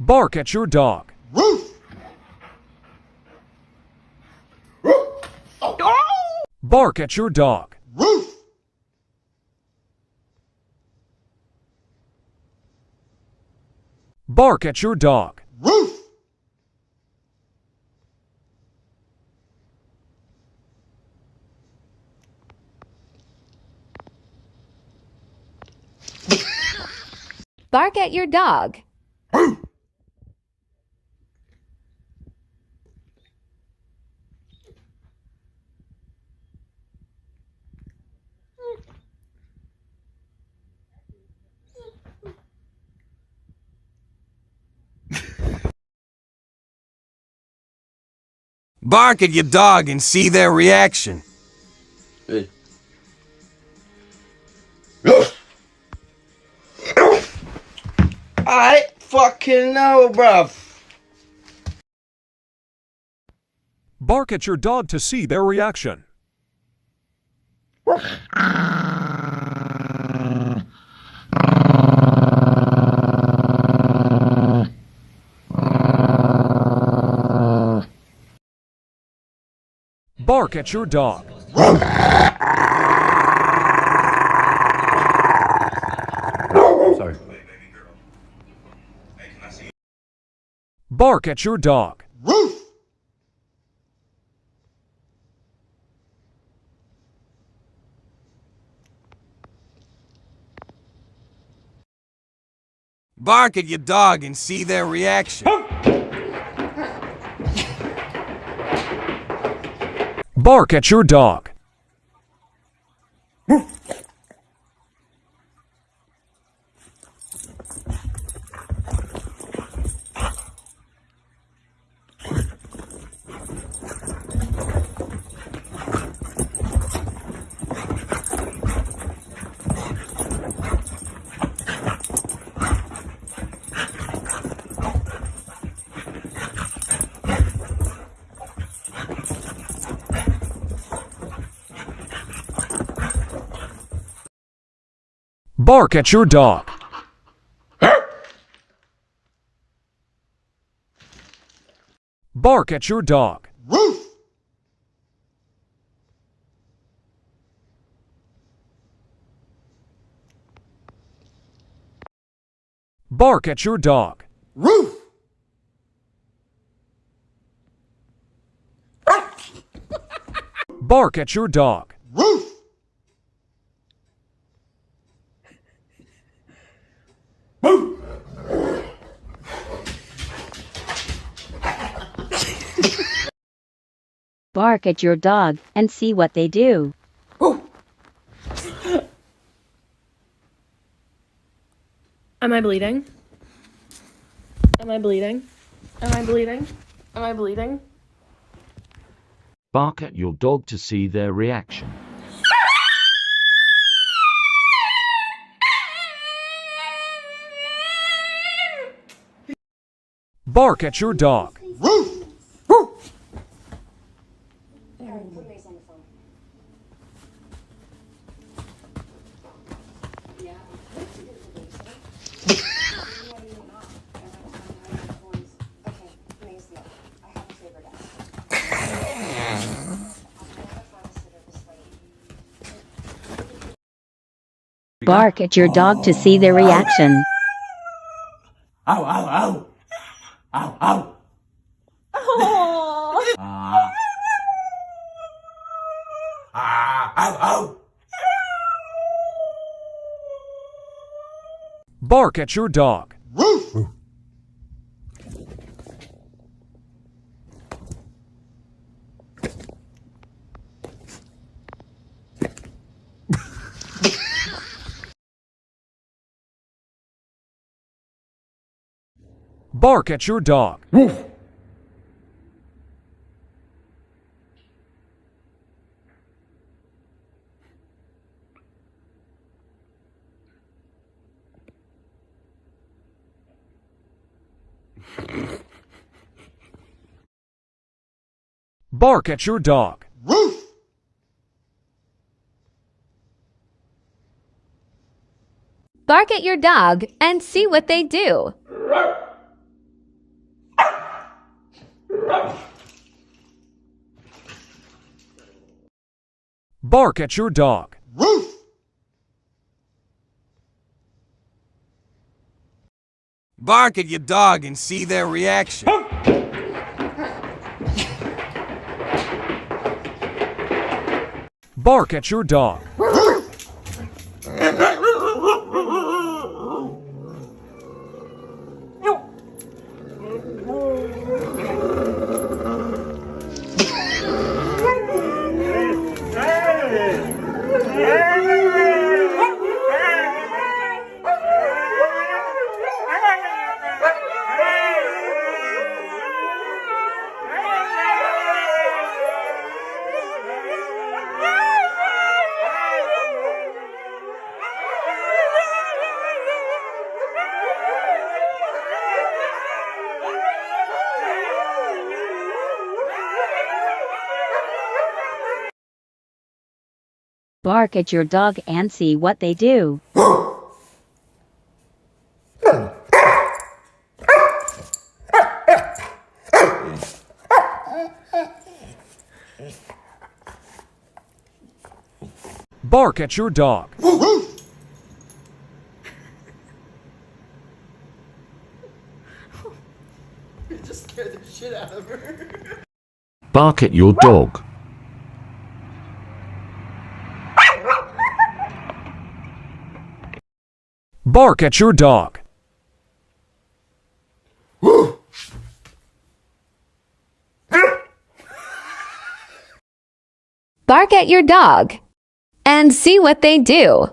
Bark at your dog. Bark at your dog. Bark at your dog. Bark at your dog. Bark at your dog and see their reaction. I fucking know, bruv. Bark at your dog to see their reaction. Bark at your dog. Sorry. Bark at your dog. Bark at your dog and see their reaction. Bark at your dog. Bark at your dog. Bark at your dog. Bark at your dog. Bark at your dog. Bark at your dog and see what they do. Am I bleeding? Am I bleeding? Am I bleeding? Am I bleeding? Bark at your dog to see their reaction. Bark at your dog. Bark at your dog to see their reaction. Ow, ow, ow. Ow, ow. Ow, ow. Bark at your dog. Bark at your dog. Bark at your dog. Bark at your dog and see what they do. Bark at your dog. Bark at your dog and see their reaction. Bark at your dog. Bark at your dog and see what they do. Bark at your dog. Just scared the shit out of her. Bark at your dog. Bark at your dog. Bark at your dog and see what they do.